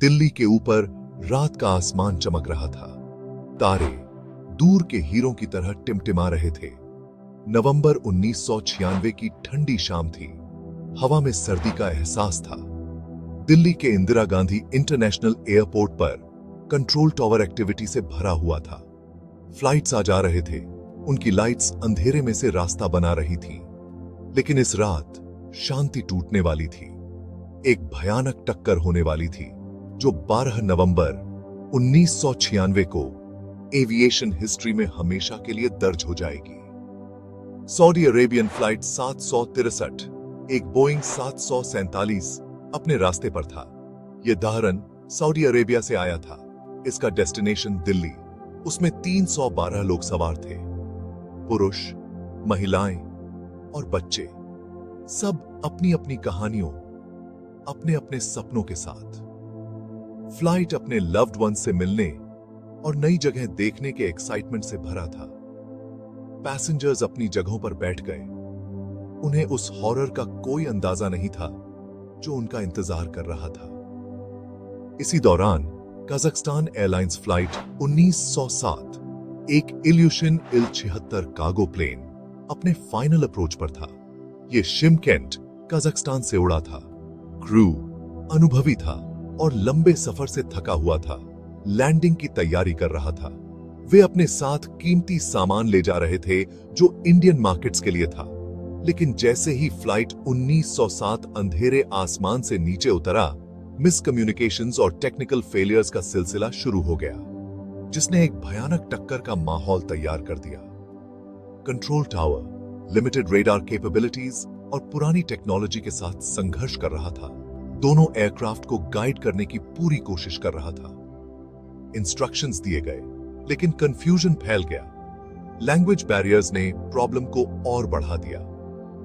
दिल्ली के ऊपर रात का आसमान चमक रहा था। तारे दूर के हीरों की तरह टिमटिमा रहे थे। नवंबर 1996 की ठंडी शाम थी। हवा में सर्दी का एहसास था। दिल्ली के इंदिरा गांधी इंटरनेशनल एयरपोर्ट पर कंट्रोल टावर एक्टिविटी से भरा हुआ था। फ्लाइट्स आ जा रहे थे, उनकी लाइट्स अंधेरे में से रास्ता बना रही थी। लेकिन इस रात शांति टूटने वाली थी। एक भयानक टक्कर होने वाली थी जो 12 नवंबर 1996 को एविएशन हिस्ट्री में हमेशा के लिए दर्ज हो जाएगी। सऊदी अरेबियन फ्लाइट 763 एक बोइंग 747 अपने रास्ते पर था। यह दाहरन सऊदी अरेबिया से आया था। इसका डेस्टिनेशन दिल्ली। उसमें 312 लोग सवार थे, पुरुष, महिलाएं और बच्चे, सब अपनी अपनी कहानियों, अपने अपने सपनों के साथ। फ्लाइट अपने लव्ड वन से मिलने और नई जगह देखने के एक्साइटमेंट से भरा था। पैसेंजर्स अपनी जगहों पर बैठ गए। उन्हें उस हॉरर का कोई अंदाजा नहीं था जो उनका इंतजार कर रहा था। इसी दौरान कजाकिस्तान एयरलाइंस फ्लाइट 1907 एक इल्यूशन इल-76 कार्गो प्लेन अपने फाइनल अप्रोच पर था। यह शिमकेंट कजाकिस्तान से उड़ा था। क्रू अनुभवी था और लंबे सफर से थका हुआ था। लैंडिंग की तैयारी कर रहा था। वे अपने साथ कीमती सामान ले जा रहे थे जो इंडियन मार्केट्स के लिए था। लेकिन जैसे ही फ्लाइट 1907 अंधेरे आसमान से नीचे उतरा, मिसकम्युनिकेशंस और टेक्निकल फेलियर्स का सिलसिला शुरू हो गया, जिसने एक भयानक टक्कर का माहौल तैयार कर दिया। Control tower limited radar capabilities और पुरानी टेक्नोलॉजी के साथ संघर्ष कर रहा था। दोनों एयरक्राफ्ट को गाइड करने की पूरी कोशिश कर रहा था। इंस्ट्रक्शंस दिए गए, लेकिन कंफ्यूजन फैल गया। लैंग्वेज बैरियर्स ने प्रॉब्लम को और बढ़ा दिया।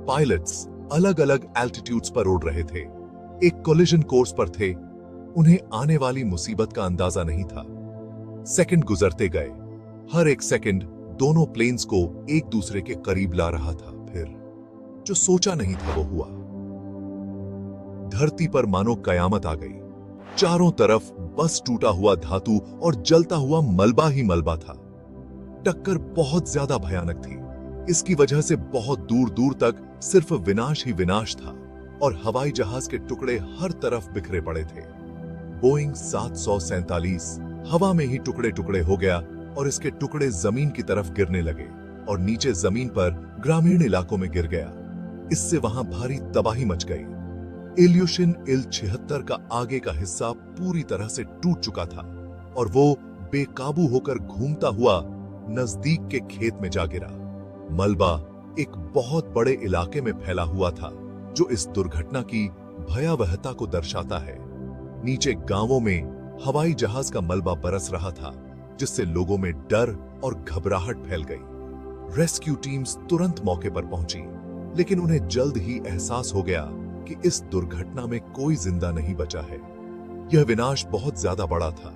पायलट्स अलग अलग एल्टीट्यूड्स पर उड़ रहे थे, एक कोलिजन कोर्स पर थे। उन्हें आने वाली मुसीबत का अंदाजा नहीं था। सेकंड गुजरते गए। हर एक सेकंड दोनों प्लेन्स को एक दूसरे के करीब ला रहा था। फिर जो सोचा नहीं था वो हुआ। धरती पर मानो कयामत आ गई। चारों तरफ बस टूटा हुआ धातु और जलता हुआ मलबा ही मलबा था। टक्कर बहुत ज्यादा भयानक थी। इसकी वजह से बहुत दूर दूर तक सिर्फ विनाश ही विनाश था और हवाई जहाज के टुकड़े हर तरफ बिखरे पड़े थे। बोइंग 747 हवा में ही टुकड़े टुकड़े हो गया और इसके टुकड़े जमीन की तरफ गिरने लगे और नीचे जमीन पर ग्रामीण इलाकों में गिर गया। इससे वहां भारी तबाही मच गई। इल्यूशन इल-76 का आगे का हिस्सा पूरी तरह से टूट चुका था और वो बेकाबू होकर घूमता हुआ नजदीक के खेत में जा गिरा। मलबा एक बहुत बड़े इलाके में फैला हुआ था जो इस दुर्घटना की भयावहता को दर्शाता है। नीचे गांवों में हवाई जहाज का मलबा बरस रहा था, जिससे लोगों में डर और घबराहट फैल गई। रेस्क्यू टीम्स तुरंत मौके पर पहुंची, लेकिन उन्हें जल्द ही एहसास हो गया कि इस दुर्घटना में कोई जिंदा नहीं बचा है। यह विनाश बहुत ज्यादा बड़ा था।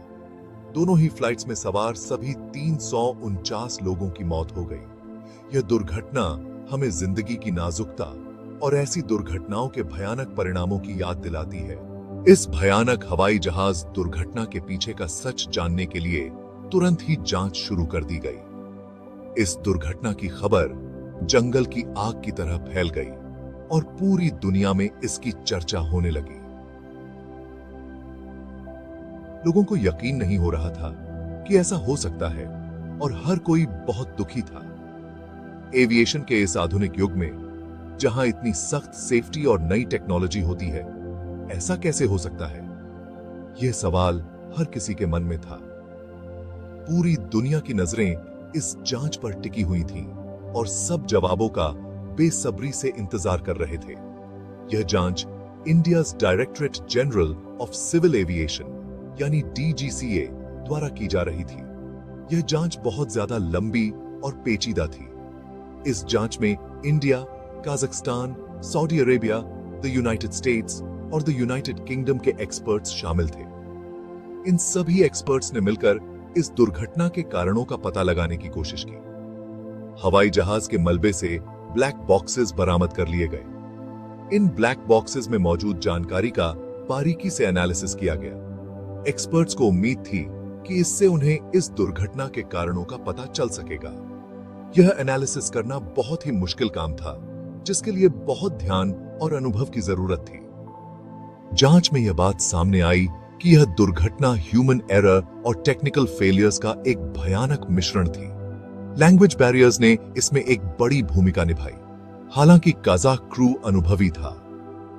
दोनों ही फ्लाइट्स में सवार सभी 349 लोगों की मौत हो गई। यह दुर्घटना हमें जिंदगी की नाजुकता और ऐसी दुर्घटनाओं के भयानक परिणामों की याद दिलाती है। इस भयानक हवाई जहाज दुर्घटना के पीछे का सच जानने के लिए तुरंत ही जांच शुरू कर दी गई। इस दुर्घटना की खबर जंगल की आग की तरह फैल गई और पूरी दुनिया में इसकी चर्चा होने लगी। लोगों को यकीन नहीं हो रहा था कि ऐसा हो सकता है और हर कोई बहुत दुखी था। एविएशन के इस आधुनिक युग में, जहां इतनी सख्त सेफ्टी और नई टेक्नोलॉजी होती है, ऐसा कैसे हो सकता है? यह सवाल हर किसी के मन में था। पूरी दुनिया की नजरें इस जांच पर टिकी हुई थीं और सब जवाबों का बेसब्री से इंतजार कर रहे थे। यह जांच India's Directorate General of Civil Aviation यानी DGCA द्वारा की जा रही थी। यह जांच बहुत ज्यादा लंबी और पेचीदा थी। इस जांच में India, Kazakhstan, Saudi Arabia, the United states और द यूनाइटेड किंगडम के एक्सपर्ट्स शामिल थे। इन सभी एक्सपर्ट्स ने मिलकर इस दुर्घटना के कारणों का पता लगाने की कोशिश की। हवाई जहाज के मलबे से ब्लैक बॉक्सेस बरामद कर लिए गए। इन ब्लैक बॉक्सेस में मौजूद जानकारी का बारीकी से एनालिसिस किया गया। एक्सपर्ट्स को उम्मीद थी कि इससे उन्हें इस दुर्घटना के कारणों का पता चल सकेगा। यह एनालिसिस करना बहुत ही मुश्किल काम था, जिसके लिए बहुत ध्यान और अनुभव की जरूरत थी। जांच में यह बात सामने आई कि यह दुर्घटना ह्यूमन एरर और टेक्निकल फेलियर्स का एक भयानक मिश्रण थी। लैंग्वेज बैरियर्स ने इसमें एक बड़ी भूमिका निभाई। हालांकि कज़ाक क्रू अनुभवी था,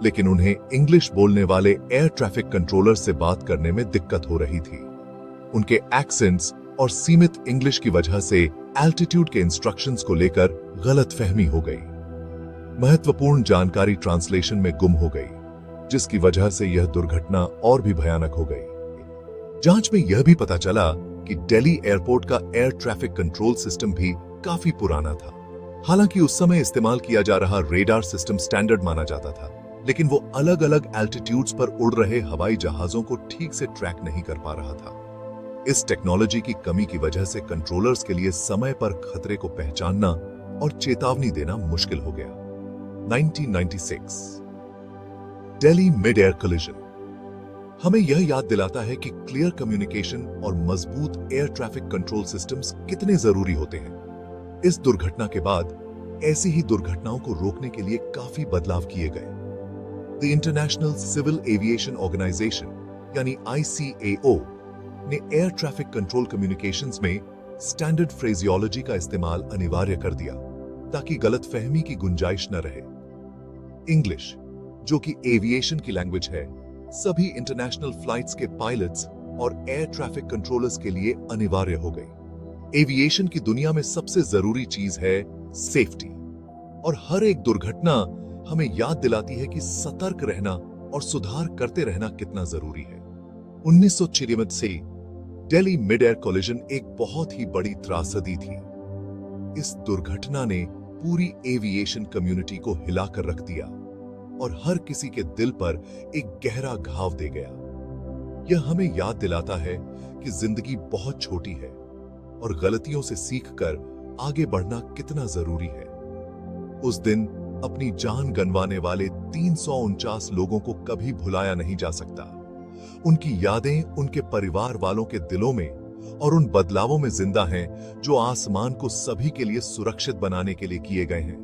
लेकिन उन्हें इंग्लिश बोलने वाले एयर ट्रैफिक कंट्रोलर से बात करने में दिक्कत हो रही थी। उनके एक्सेंट्स और सीमित इंग्लिश की वजह से एल्टीट्यूड के इंस्ट्रक्शंस को लेकर गलतफहमी हो गई। महत्वपूर्ण जानकारी ट्रांसलेशन में गुम हो गई, जिसकी वजह से यह दुर्घटना और भी भयानक हो गई। जांच में यह भी पता चला कि दिल्ली एयरपोर्ट का एयर ट्रैफिक कंट्रोल सिस्टम भी काफी पुराना था। हालांकि उस समय इस्तेमाल किया जा रहा रेडार सिस्टम स्टैंडर्ड माना जाता था, लेकिन वो अलग अलग एल्टीट्यूड्स पर उड़ रहे हवाई जहाजों को ठीक से ट्रैक नहीं कर पा रहा था। इस टेक्नोलॉजी की कमी की वजह से कंट्रोलर्स के लिए समय पर खतरे को पहचानना और चेतावनी देना मुश्किल हो गया। 1996 दिल्ली मिड एयर कोलिजन हमें यह याद दिलाता है कि क्लियर कम्युनिकेशन और मजबूत एयर ट्रैफिक कंट्रोल सिस्टम्स कितने जरूरी होते हैं। इस दुर्घटना के बाद ऐसी ही दुर्घटनाओं को रोकने के लिए काफी बदलाव किए गए। The International Civil Aviation Organization यानी ICAO ने एयर ट्रैफिक कंट्रोल कम्युनिकेशंस में स्टैंडर्ड फ्रेजियोलॉजी का इस्तेमाल अनिवार्य कर दिया, ताकि गलतफहमी की गुंजाइश न रहे। इंग्लिश, जो कि एविएशन की लैंग्वेज है, सभी इंटरनेशनल फ्लाइट्स के पायलट्स और एयर ट्रैफिक कंट्रोलर्स के लिए अनिवार्य हो गई। एविएशन की दुनिया में सबसे जरूरी चीज है सेफ्टी, और हर एक दुर्घटना हमें याद दिलाती है कि सतर्क रहना और सुधार करते रहना कितना जरूरी है। 1996 से दिल्ली मिड एयर कोलिजन एक बहुत ही बड़ी त्रासदी थी। इस दुर्घटना ने पूरी एविएशन कम्युनिटी को हिलाकर रख दिया और हर किसी के दिल पर एक गहरा घाव दे गया। यह हमें याद दिलाता है कि जिंदगी बहुत छोटी है और गलतियों से सीखकर आगे बढ़ना कितना जरूरी है। उस दिन अपनी जान गंवाने वाले 349 लोगों को कभी भुलाया नहीं जा सकता। उनकी यादें उनके परिवार वालों के दिलों में और उन बदलावों में जिंदा हैं जो आसमान को सभी के लिए सुरक्षित बनाने के लिए किए गए हैं।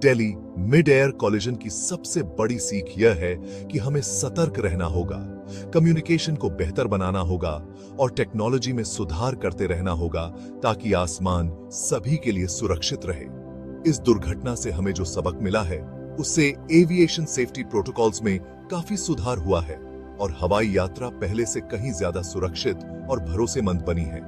दिल्ली मिड एयर कोलिजन की सबसे बड़ी सीख यह है कि हमें सतर्क रहना होगा, कम्युनिकेशन को बेहतर बनाना होगा और टेक्नोलॉजी में सुधार करते रहना होगा, ताकि आसमान सभी के लिए सुरक्षित रहे। इस दुर्घटना से हमें जो सबक मिला है, उससे एविएशन सेफ्टी प्रोटोकॉल्स में काफी सुधार हुआ है और हवाई यात्रा पहले से कहीं ज्यादा सुरक्षित और भरोसेमंद बनी है।